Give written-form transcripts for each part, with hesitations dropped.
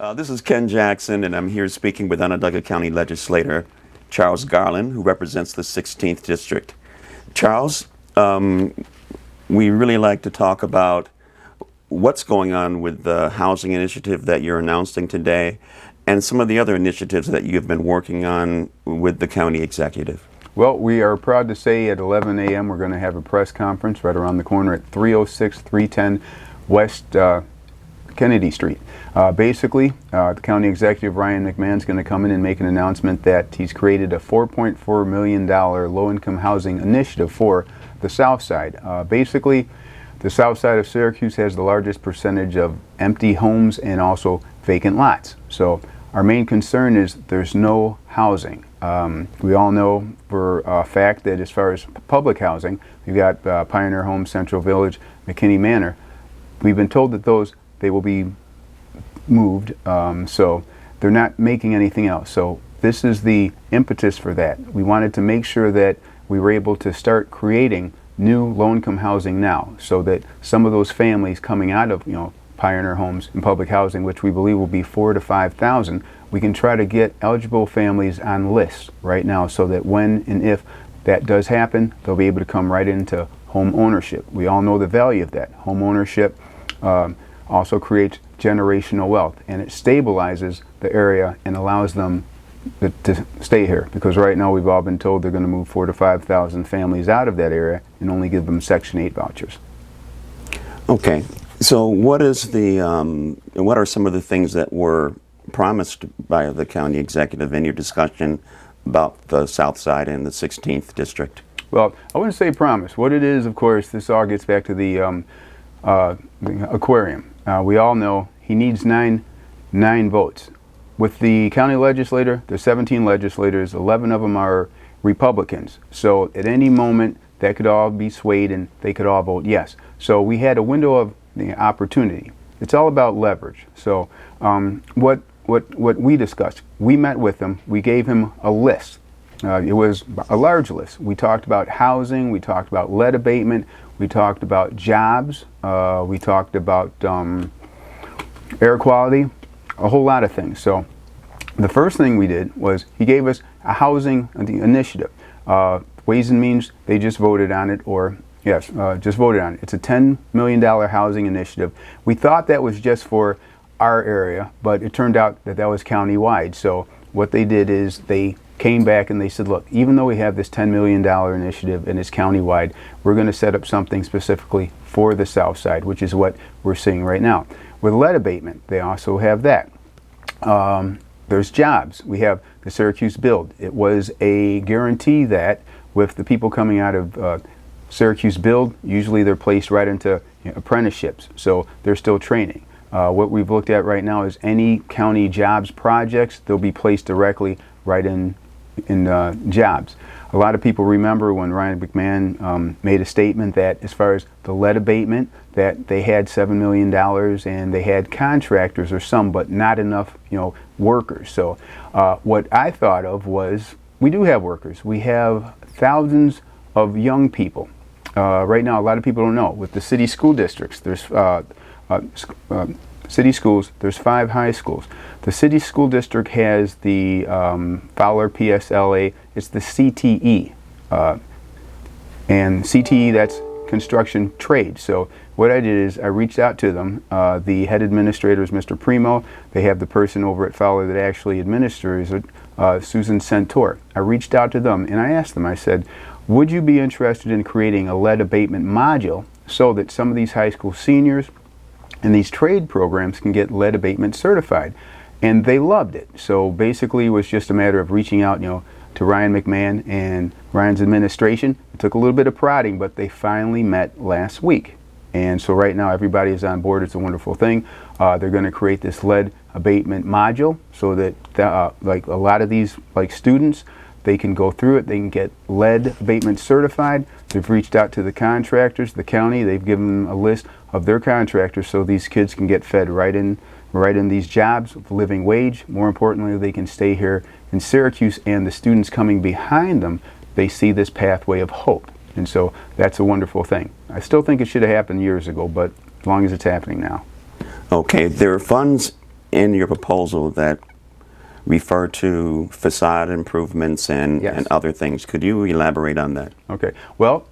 This is Ken Jackson, and I'm here speaking with Onondaga County Legislator Charles Garland, who represents the 16th District. Charles, we really like to talk about what's going on with the housing initiative that you're announcing today and some of the other initiatives that you've been working on with the county executive. Well, we are proud to say at 11 a.m. we're going to have a press conference right around the corner at 306 310 West Kennedy Street. Basically, the county executive, Ryan McMahon, is going to come in and make an announcement that he's created a $4.4 million low-income housing initiative for the South Side. Basically, the South Side of Syracuse has the largest percentage of empty homes and also vacant lots. So our main concern is there's no housing. We all know for a fact that as far as public housing, we've got Pioneer Homes, Central Village, McKinney Manor. We've been told that they will be moved, so they're not making anything else. So this is the impetus for that. We wanted to make sure that we were able to start creating new low-income housing now, so that some of those families coming out of Pioneer Homes and public housing, which we believe will be 4,000 to 5,000, we can try to get eligible families on lists right now, so that when and if that does happen, they'll be able to come right into home ownership. We all know the value of that. Home ownership also creates generational wealth, and it stabilizes the area and allows them to stay here, because right now we've all been told they're going to move 4,000 to 5,000 families out of that area and only give them Section 8 vouchers. Okay, so what are some of the things that were promised by the county executive in your discussion about the South Side and the 16th District? Well, I wouldn't say promise. What it is, of course, this all gets back to the Aquarium. We all know he needs nine votes. With the county legislator, there's 17 legislators, 11 of them are Republicans. So at any moment, that could all be swayed and they could all vote yes. So we had a window of the opportunity. It's all about leverage. So what we discussed, we met with him, we gave him a list. It was a large list. We talked about housing, we talked about lead abatement, we talked about jobs, we talked about air quality, a whole lot of things. So the first thing we did was he gave us a housing initiative. Ways and Means, they just voted on it, just voted on it. It's a $10 million housing initiative. We thought that was just for our area, but it turned out that was countywide. So what they did is they came back and they said, look, even though we have this $10 million initiative and it's countywide, we're going to set up something specifically for the South Side, which is what we're seeing right now. With lead abatement, they also have that. There's jobs. We have the Syracuse Build. It was a guarantee that with the people coming out of Syracuse Build, usually they're placed right into apprenticeships, so they're still training. What we've looked at right now is any county jobs projects, they'll be placed directly right in jobs. A lot of people remember when Ryan McMahon made a statement that as far as the lead abatement, that they had $7 million and they had contractors or some, but not enough workers. So what I thought of was, we do have workers. We have thousands of young people. Right now, a lot of people don't know, with the city school districts, there's city schools, there's 5 high schools. The city school district has the Fowler PSLA, it's the CTE. And CTE, that's construction trade. So what I did is I reached out to them. The head administrator is Mr. Primo. They have the person over at Fowler that actually administers it, Susan Centaur. I reached out to them and I asked them, I said, would you be interested in creating a lead abatement module so that some of these high school seniors and these trade programs can get lead abatement certified? And they loved it. So basically it was just a matter of reaching out to Ryan McMahon and Ryan's administration. It took a little bit of prodding, but they finally met last week. And so right now everybody is on board. It's a wonderful thing. They're going to create this lead abatement module so that like a lot of these students, they can go through it. They can get lead abatement certified. They've reached out to the contractors, the county. They've given them a list of their contractors so these kids can get fed right in these jobs with living wage. More importantly, they can stay here in Syracuse, and the students coming behind them, they see this pathway of hope. And so that's a wonderful thing. I still think it should have happened years ago, but as long as it's happening now. Okay, there are funds in your proposal that refer to facade improvements and, Yes. and other things. Could you elaborate on that? Okay. Well,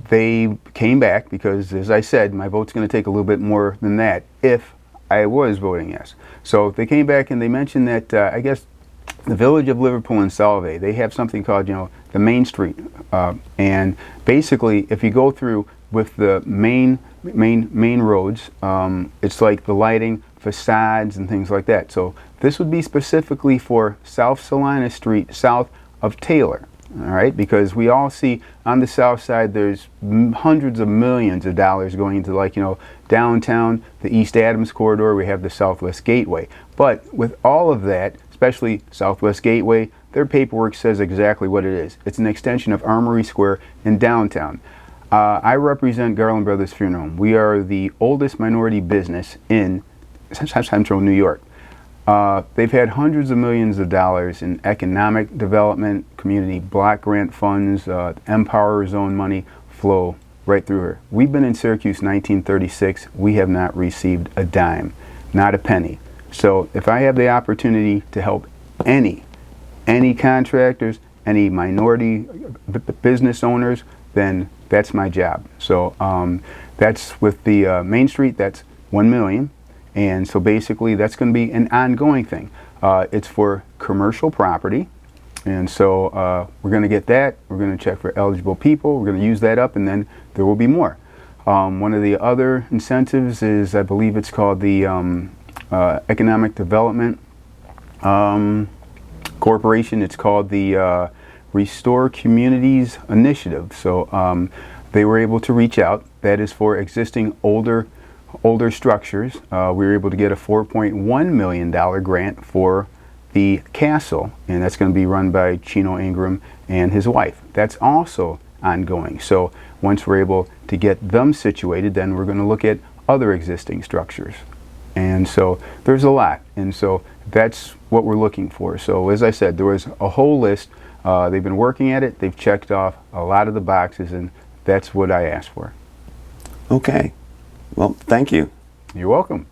they came back because, as I said, my vote's going to take a little bit more than that if I was voting yes. So they came back and they mentioned that I guess the Village of Liverpool and Solvay, they have something called, the Main Street, and basically, if you go through with the main roads, it's like the lighting, facades, and things like that. So this would be specifically for South Salina Street, south of Taylor. All right, because we all see on the south side there's hundreds of millions of dollars going into, downtown, the East Adams corridor. We have the Southwest Gateway. But with all of that, especially Southwest Gateway, their paperwork says exactly what it is. It's an extension of Armory Square in downtown. I represent Garland Brothers Funeral Home. We are the oldest minority business in central New York. They've had hundreds of millions of dollars in economic development, community block grant funds, Empower Zone money flow right through here. We've been in Syracuse 1936. We have not received a dime, not a penny. So if I have the opportunity to help any contractors, any minority business owners, then that's my job. So that's with the Main Street, that's $1 million. And so basically that's going to be an ongoing thing. It's for commercial property. And so we're going to get that. We're going to check for eligible people. We're going to use that up, and then there will be more. One of the other incentives is, I believe it's called the Economic Development Corporation. It's called the Restore Communities Initiative. So they were able to reach out. That is for existing older structures. We were able to get a $4.1 million grant for the castle, and that's going to be run by Chino Ingram and his wife. That's also ongoing. So once we're able to get them situated, then we're going to look at other existing structures. And so there's a lot, and so that's what we're looking for. So as I said, there was a whole list. They've been working at it. They've checked off a lot of the boxes, and that's what I asked for. Okay. Well, thank you. You're welcome.